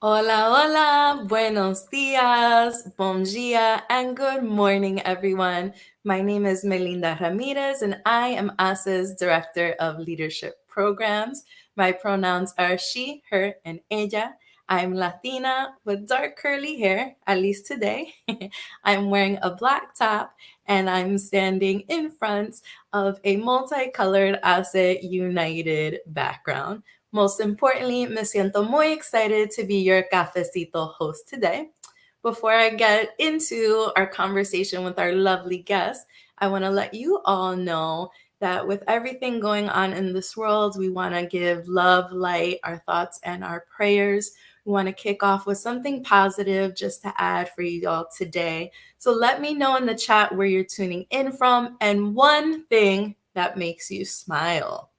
Hola, hola, buenos dias, bom dia, and good morning, everyone. My name is Melinda Ramirez, and I am HACE's Director of Leadership Programs. My pronouns are she, her, and ella. I'm Latina with dark curly hair, at least today. I'm wearing a black top, and I'm standing in front of a multicolored HACE United background. Most importantly, me siento muy excited to be your Cafecito host today. Before I get into our conversation with our lovely guest, I want to let you all know that with everything going on in this world, we want to give love, light, our thoughts, and our prayers. We want to kick off with something positive just to add for you all today. So let me know in the chat where you're tuning in from and one thing that makes you smile.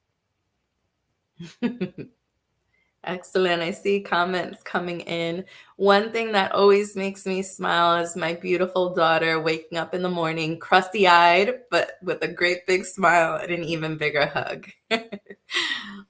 Excellent. I see comments coming in. One thing that always makes me smile is my beautiful daughter waking up in the morning, crusty eyed, but with a great big smile and an even bigger hug.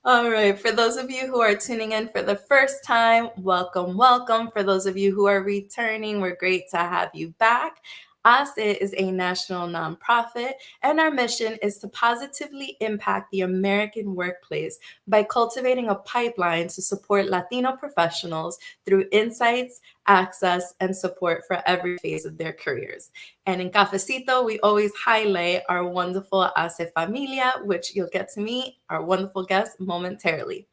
All right. For those of you who are tuning in for the first time, welcome, welcome. For those of you who are returning, we're great to have you back. HACE is a national nonprofit, and our mission is to positively impact the American workplace by cultivating a pipeline to support Latino professionals through insights, access, and support for every phase of their careers. And in Cafecito, we always highlight our wonderful HACE familia, which you'll get to meet our wonderful guests momentarily.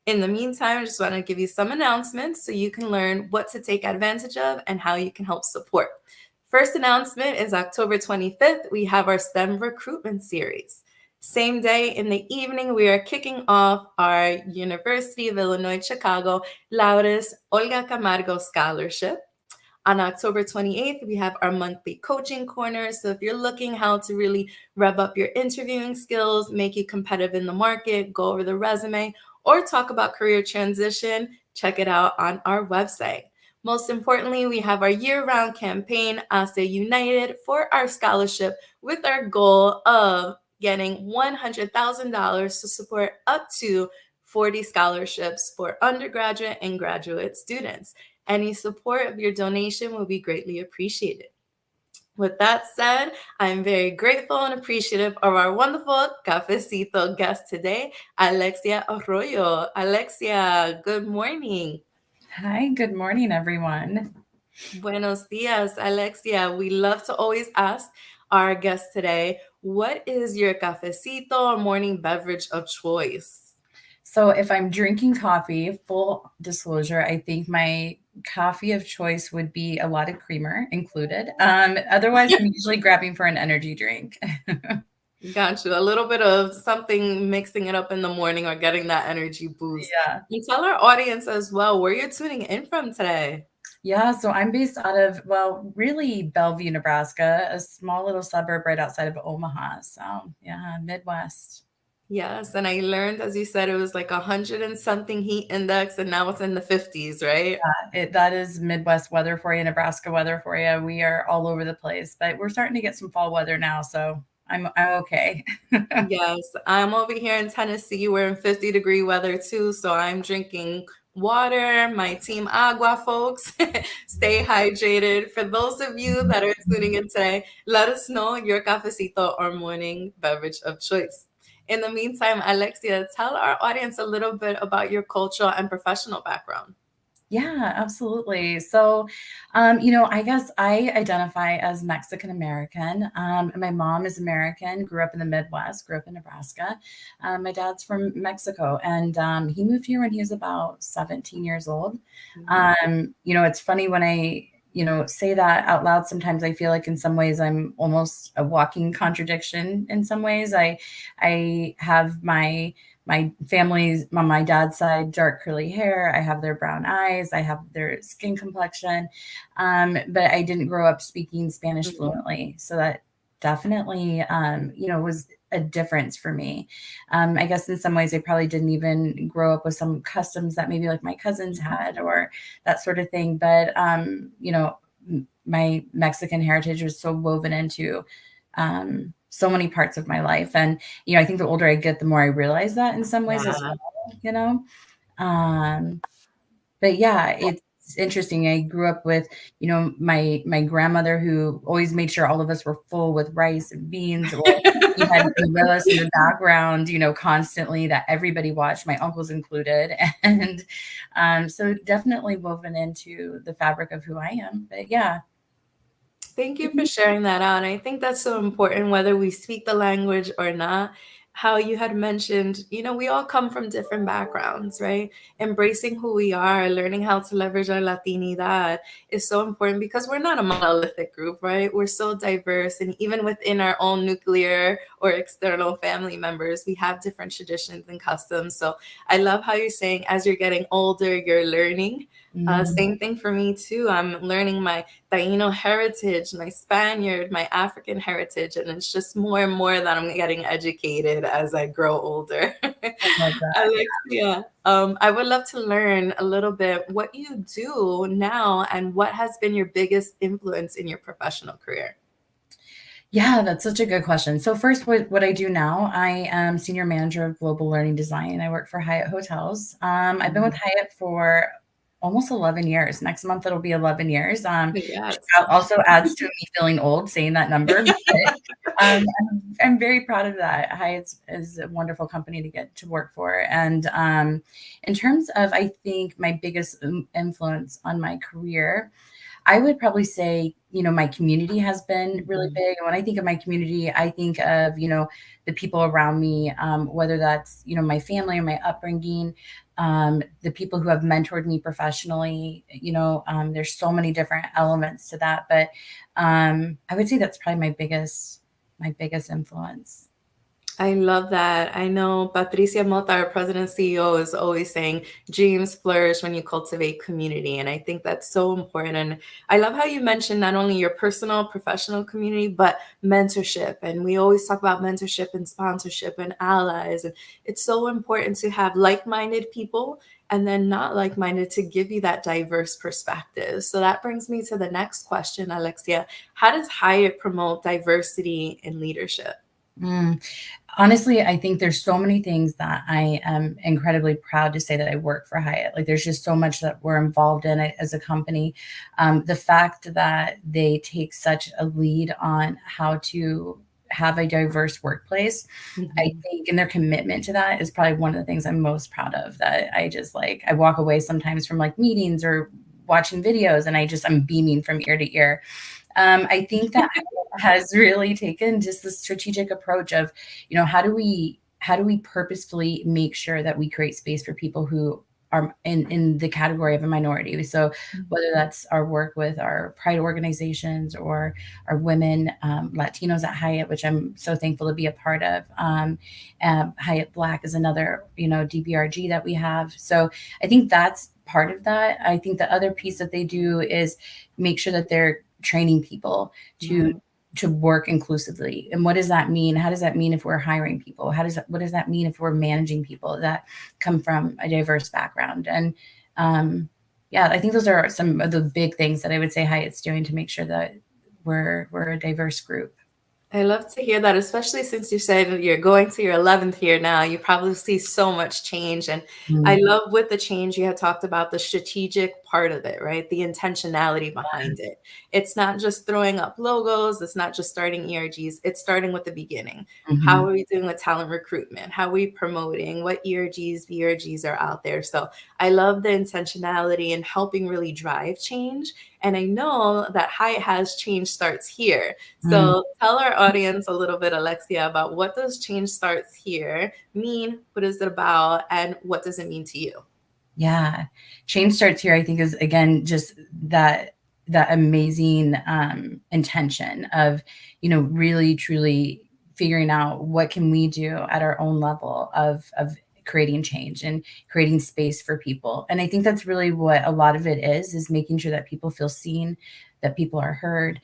In the meantime, I just want to give you some announcements so you can learn what to take advantage of and how you can help support. First announcement is October 25th. We have our STEM recruitment series. Same day in the evening, we are kicking off our University of Illinois Chicago Laureus Olga Camargo Scholarship. On October 28th, we have our monthly coaching corner. So if you're looking how to really rev up your interviewing skills, make you competitive in the market, go over the resume, or talk about career transition, check it out on our website. Most importantly, we have our year-round campaign, HACE United, for our scholarship with our goal of getting $100,000 to support up to 40 scholarships for undergraduate and graduate students. Any support of your donation will be greatly appreciated. With that said, I'm very grateful and appreciative of our wonderful Cafecito guest today, Alexia Arroyo. Alexia, good morning. Hi, good morning, everyone. Buenos dias, Alexia. We love to always ask our guest today, what is your cafecito or morning beverage of choice? So, if I'm drinking coffee, full disclosure, I think my coffee of choice would be a lot of creamer included. Otherwise, I'm usually grabbing for an energy drink. Got you. A little bit of something mixing it up in the morning or getting that energy boost. Yeah. And tell our audience as well where you're tuning in from today. Yeah, so I'm based out of, well, really Bellevue, Nebraska, a small little suburb right outside of Omaha. So, yeah, Midwest. Yes, and I learned, as you said, it was like 100 and something heat index, and now it's in the 50s, right? That is Midwest weather for you, Nebraska weather for you. We are all over the place, but we're starting to get some fall weather now, so I'm okay. Yes, I'm over here in Tennessee. We're in 50-degree weather too, so I'm drinking water. My Team Agua folks, stay hydrated. For those of you that are tuning in today, let us know your cafecito or morning beverage of choice. In the meantime, Alexia, tell our audience a little bit about your cultural and professional background. Yeah, absolutely. So, I guess I identify as Mexican American. My mom is American, grew up in the Midwest, grew up in Nebraska. My dad's from Mexico, and he moved here when he was about 17 years old. It's funny when I, say that out loud. Sometimes I feel like in some ways I'm almost a walking contradiction. In some ways, I have my family's on my dad's side, dark curly hair. I have their brown eyes. I have their skin complexion. But I didn't grow up speaking Spanish fluently. So that definitely, was a difference for me. I guess in some ways I probably didn't even grow up with some customs that maybe like my cousins had or that sort of thing. But, my Mexican heritage was so woven into so many parts of my life. And, I think the older I get, the more I realize that in some ways as Yeah. well, Um, but yeah, it's interesting. I grew up with, my grandmother who always made sure all of us were full with rice and beans, or we had novellas in the background, constantly that everybody watched, my uncles included. And so definitely woven into the fabric of who I am. But yeah. Thank you for sharing that out. And I think that's so important, whether we speak the language or not. How you had mentioned, we all come from different backgrounds, right? Embracing who we are, learning how to leverage our Latinidad is so important because we're not a monolithic group, right? We're so diverse. And even within our own nuclear or external family members, we have different traditions and customs. So I love how you're saying as you're getting older, you're learning. Mm, Same thing for me too. I'm learning my Taino heritage, my Spaniard, my African heritage, and it's just more and more that I'm getting educated as I grow older. I love that. Alexia, I would love to learn a little bit what you do now and what has been your biggest influence in your professional career. Yeah, that's such a good question. So first, what I do now, I am senior manager of global learning design. I work for Hyatt Hotels. I've been with Hyatt for almost 11 years. Next month, it'll be 11 years. Which Congrats. also adds to me feeling old saying that number. But, I'm very proud of that. Hyatt is a wonderful company to get to work for. And in terms of, I think, my biggest influence on my career, I would probably say, my community has been really Mhm. big. And when I think of my community, I think of, the people around me, whether that's, my family or my upbringing, the people who have mentored me professionally, there's so many different elements to that. But I would say that's probably my biggest influence. I love that. I know Patricia Mota, our president and CEO, is always saying dreams flourish when you cultivate community. And I think that's so important. And I love how you mentioned not only your personal, professional community, but mentorship. And we always talk about mentorship and sponsorship and allies. And it's so important to have like minded people and then not like minded to give you that diverse perspective. So that brings me to the next question, Alexia. How does Hyatt promote diversity in leadership? Mm. Honestly, I think there's so many things that I am incredibly proud to say that I work for Hyatt. Like, there's just so much that we're involved in it as a company. The fact that they take such a lead on how to have a diverse workplace, I Mhm. think, and their commitment to that is probably one of the things I'm most proud of. That I just like, I walk away sometimes from like meetings or watching videos, and I'm beaming from ear to ear. I think that has really taken just the strategic approach of, how do we purposefully make sure that we create space for people who are in the category of a minority. So whether that's our work with our pride organizations or our women, Latinos at Hyatt, which I'm so thankful to be a part of. Hyatt Black is another, DBRG that we have. So I think that's part of that. I think the other piece that they do is make sure that they're training people to Mhm. to work inclusively. And what does that mean? How does that mean if we're hiring people? What does that mean if we're managing people that come from a diverse background? And yeah, I think those are some of the big things that I would say Hyatt's doing to make sure that we're a diverse group. I love to hear that, especially since you said you're going to your 11th year now. You probably see so much change. And I Mm, love with the change, you had talked about the strategic part of it, right? The intentionality behind it. It's not just throwing up logos, it's not just starting ERGs, it's starting with the beginning. How mhm, are we doing with talent recruitment? How are we promoting? What ERGs, BRGs are out there? So I love the intentionality and helping really drive change. And I know that Hyatt has change starts here. mm. So tell our audience a little bit, Alexia, about what does change starts here mean? What is it about? And what does it mean to you? Yeah. Change starts here, I think, is again just that amazing intention of, really truly figuring out what can we do at our own level of creating change and creating space for people. And I think that's really what a lot of it is making sure that people feel seen, that people are heard.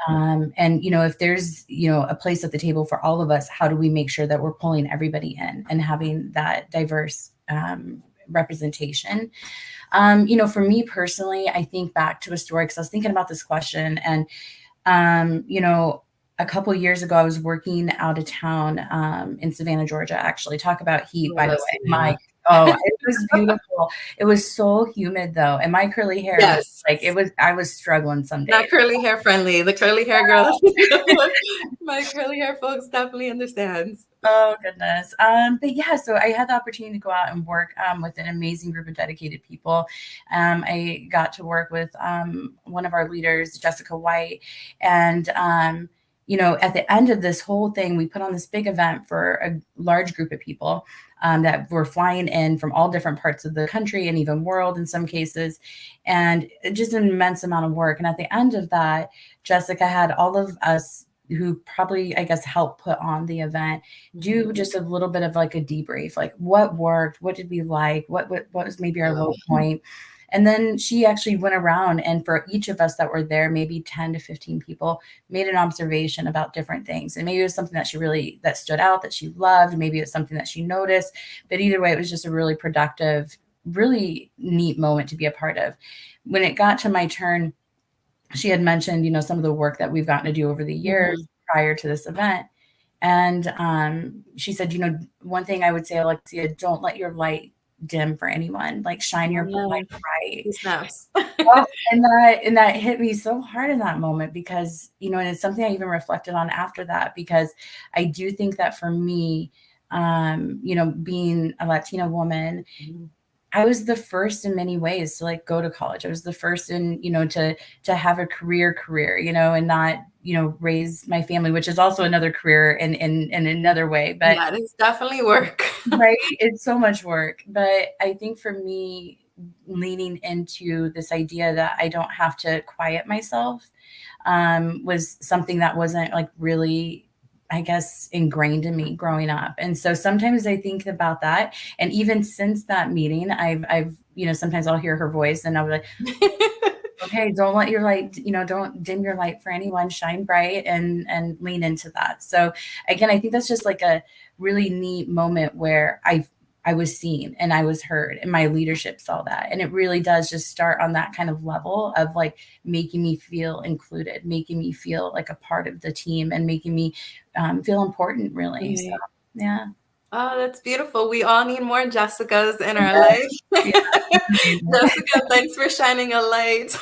And, if there's, a place at the table for all of us, how do we make sure that we're pulling everybody in and having that diverse representation? For me personally, I think back to a story because I was thinking about this question. And, a couple of years ago, I was working out of town in Savannah, Georgia, actually. Talk about heat, by the way. It was beautiful. It was so humid, though. And my curly hair, Yes. I was struggling some days. Not curly hair friendly. The curly hair girl. My curly hair folks definitely understands. Oh, goodness. But yeah, so I had the opportunity to go out and work with an amazing group of dedicated people. I got to work with one of our leaders, Jessica White. And, at the end of this whole thing, we put on this big event for a large group of people that were flying in from all different parts of the country and even world in some cases. And just an immense amount of work. And at the end of that, Jessica had all of us who probably, I guess, helped put on the event, do just a little bit of like a debrief, like what worked, what did we like, what was maybe our low point. And then she actually went around and for each of us that were there, maybe 10 to 15 people, made an observation about different things. And maybe it was something that stood out, that she loved. Maybe it was something that she noticed. But either way, it was just a really productive, really neat moment to be a part of. When it got to my turn, she had mentioned, some of the work that we've gotten to do over the years prior to this event. And she said, one thing I would say, Alexia, don't let your light dim for anyone. Like shine your light bright. Snaps. And that hit me so hard in that moment because, and it's something I even reflected on after that, because I do think that for me, being a Latina woman, I was the first in many ways to go to college. I was the first in, to have a career, and not, raise my family, which is also another career in another way. But that is definitely work. Right. It's so much work. But I think for me, leaning into this idea that I don't have to quiet myself was something that wasn't really, I guess, ingrained in me growing up. And so sometimes I think about that. And even since that meeting, I've sometimes I'll hear her voice and I'll be like, okay, don't let your light, don't dim your light for anyone, shine bright and lean into that. So again, I think that's just like a really neat moment where I was seen and I was heard and my leadership saw that. And it really does just start on that kind of level of making me feel included, making me feel like a part of the team and making me feel important, really. Right. So, yeah. Oh, that's beautiful. We all need more Jessicas in our life. Jessica, thanks for shining a light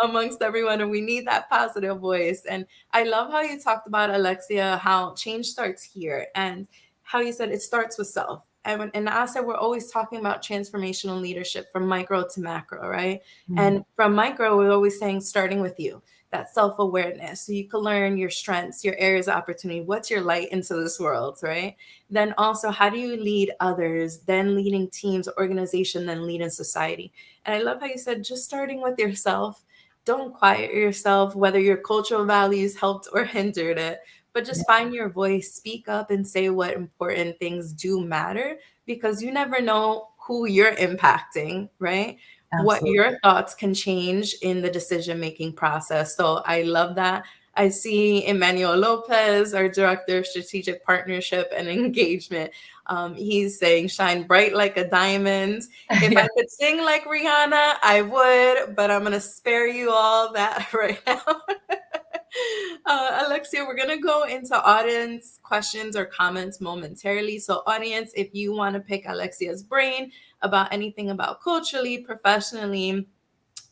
amongst everyone. And we need that positive voice. And I love how you talked about, Alexia, how change starts here and how you said it starts with self. And I said, we're always talking about transformational leadership from micro to macro, right? And from micro, we're always saying starting with you. That self-awareness, so you can learn your strengths, your areas of opportunity, what's your light into this world, right? Then also, how do you lead others, then leading teams, organization, then leading society? And I love how you said, just starting with yourself. Don't quiet yourself, whether your cultural values helped or hindered it, but just find your voice, speak up and say what important things do matter, because you never know who you're impacting, right? What your thoughts can change in the decision-making process. So I love that. I see Emmanuel Lopez, our Director of Strategic Partnership and Engagement. He's saying, shine bright like a diamond. If I could sing like Rihanna, I would, but I'm going to spare you all that right now. Alexia, we're going to go into audience questions or comments momentarily. So audience, if you want to pick Alexia's brain about anything about culturally, professionally,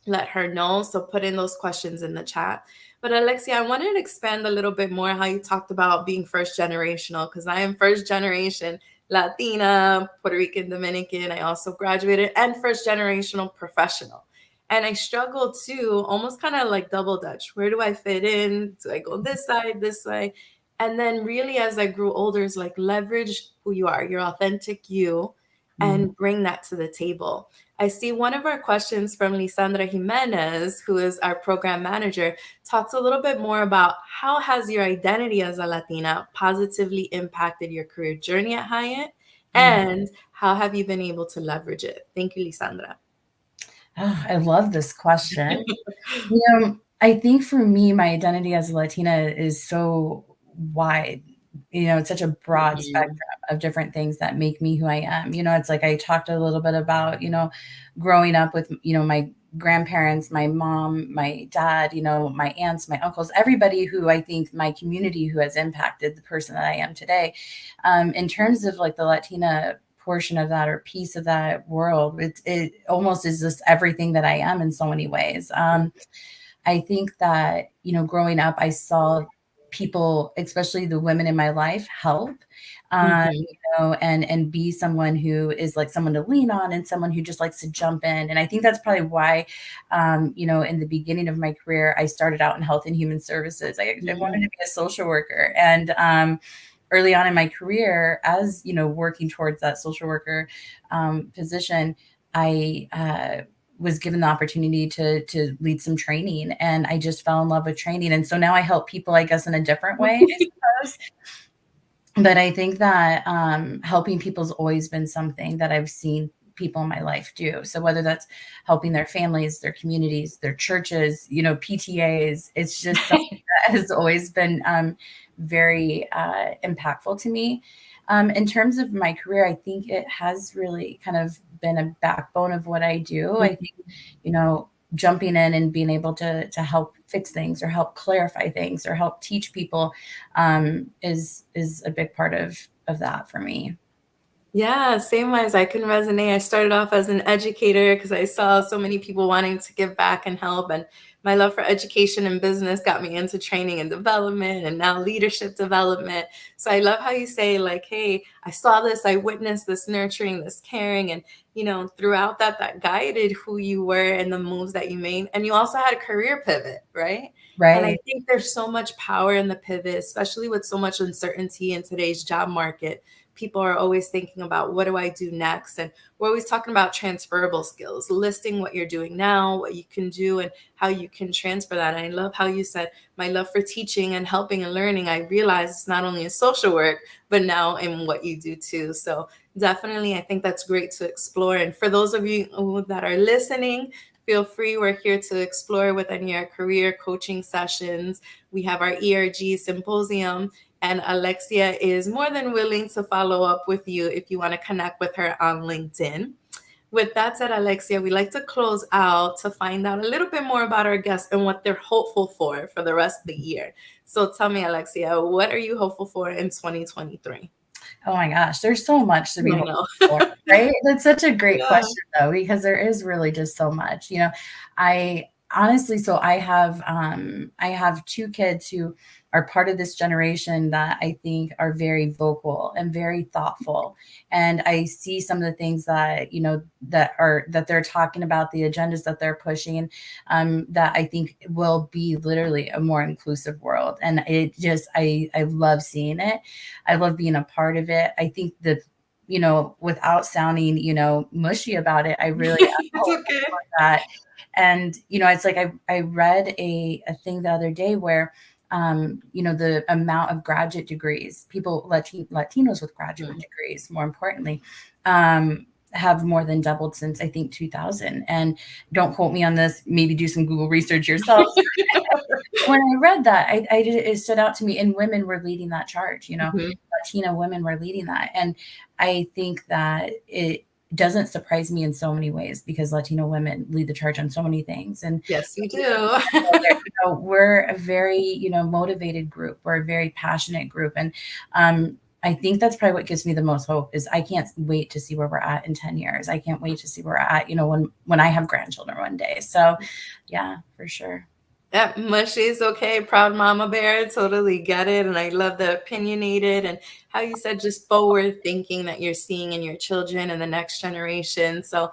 let her know. So put in those questions in the chat. But Alexia, I wanted to expand a little bit more how you talked about being first generational, because I am first generation Latina, Puerto Rican, Dominican. I also graduated, and first generational professional. And I struggle to almost kind of double dutch. Where do I fit in? Do I go this side, this way? And then really as I grew older, it's leverage who you are, your authentic you, and bring that to the table. I see one of our questions from Lisandra Jimenez, who is our program manager, talks a little bit more about how has your identity as a Latina positively impacted your career journey at Hyatt? And how have you been able to leverage it? Thank you, Lisandra. Oh, I love this question. I think for me, my identity as a Latina is so wide. It's such a broad Mhm. spectrum of different things that make me who I am. It's like I talked a little bit about, growing up with, my grandparents, my mom, my dad, my aunts, my uncles, everybody who I think my community who has impacted the person that I am today. In terms of like the Latina portion of that or piece of that world, it almost is just everything that I am in so many ways. I think that, growing up, I saw people, especially the women in my life, help, Mhm. and be someone who is like someone to lean on and someone who just likes to jump in. And I think that's probably why, in the beginning of my career, I started out in health and human services. I wanted to be a social worker. And early on in my career, as, working towards that social worker position, I was given the opportunity to lead some training, and I just fell in love with training. And so now I help people, I guess, in a different way, I suppose. But I think that helping people's always been something that I've seen people in my life do. So whether that's helping their families, their communities, their churches, PTAs, it's just something that has always been very impactful to me. In terms of my career, I think it has really kind of been a backbone of what I do. I think, jumping in and being able to help fix things or help clarify things or help teach people is a big part of that for me. Yeah, same as I can resonate. I started off as an educator because I saw so many people wanting to give back and help. And my love for education and business got me into training and development and now leadership development. So I love how you say, like, hey, I saw this, I witnessed this nurturing, this caring. And, throughout that guided who you were and the moves that you made. And you also had a career pivot, right? And I Right. think there's so much power in the pivot, especially with so much uncertainty in today's job market. People are always thinking about what do I do next? And we're always talking about transferable skills, listing what you're doing now, what you can do, and how you can transfer that. And I love how you said, my love for teaching and helping and learning, I realize it's not only in social work, but now in what you do too. So definitely, I think that's great to explore. And for those of you that are listening, feel free. We're here to explore with any of our career coaching sessions. We have our ERG symposium, and Alexia is more than willing to follow up with you if you want to connect with her on LinkedIn. With that said, Alexia, we like to close out to find out a little bit more about our guests and what they're hopeful for the rest of the year. So tell me, Alexia, what are you hopeful for in 2023? Oh my gosh, there's so much to be I hopeful know. for, right? That's such a great Yeah. question though, because there is really just so much. I honestly, so I have two kids who are part of this generation that I think are very vocal and very thoughtful. And I see some of the things that, that they're talking about, the agendas that they're pushing, that I think will be literally a more inclusive world. And I love seeing it. I love being a part of it. I think that, without sounding, mushy about it, I really am It's hopeful okay. for that. And, it's like I read a thing the other day where, the amount of graduate degrees, Latinos with graduate degrees, more importantly, have more than doubled since I think 2000. And don't quote me on this, maybe do some Google research yourselves. When I read that, it stood out to me, and women were leading that charge. Mhm. Latina women were leading that, and I think that it doesn't surprise me in so many ways because Latino women lead the charge on so many things, and Yes, you do. we're a very motivated group. We're a very passionate group, and I think that's probably what gives me the most hope is I can't wait to see where we're at in 10 years. I can't wait to see where we're at, when I have grandchildren one day. So yeah, for sure. Yep, mushy is okay. Proud mama bear, totally get it. And I love the opinionated and how you said just forward thinking that you're seeing in your children and the next generation. So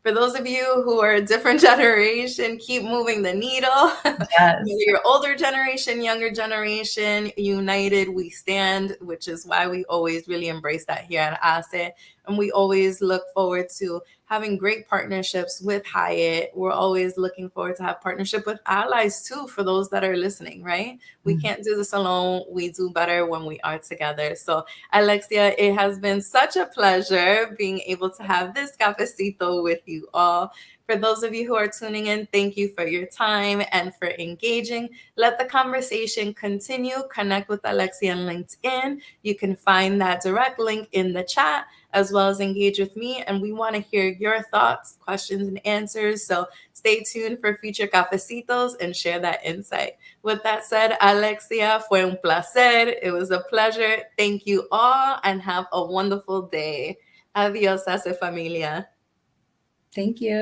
for those of you who are a different generation, keep moving the needle. Whether Yes. you're older generation, younger generation, united we stand, which is why we always really embrace that here at HACE. And we always look forward to having great partnerships with Hyatt. We're always looking forward to have partnership with allies too, for those that are listening, right? We can't do this alone. We do better when we are together. So Alexia, it has been such a pleasure being able to have this cafecito with you all. For those of you who are tuning in, thank you for your time and for engaging. Let the conversation continue. Connect with Alexia on LinkedIn. You can find that direct link in the chat, as well as engage with me. And we want to hear your thoughts, questions, and answers. So stay tuned for future cafecitos and share that insight. With that said, Alexia, fue un placer. It was a pleasure. Thank you all and have a wonderful day. Adios, hace familia. Thank you.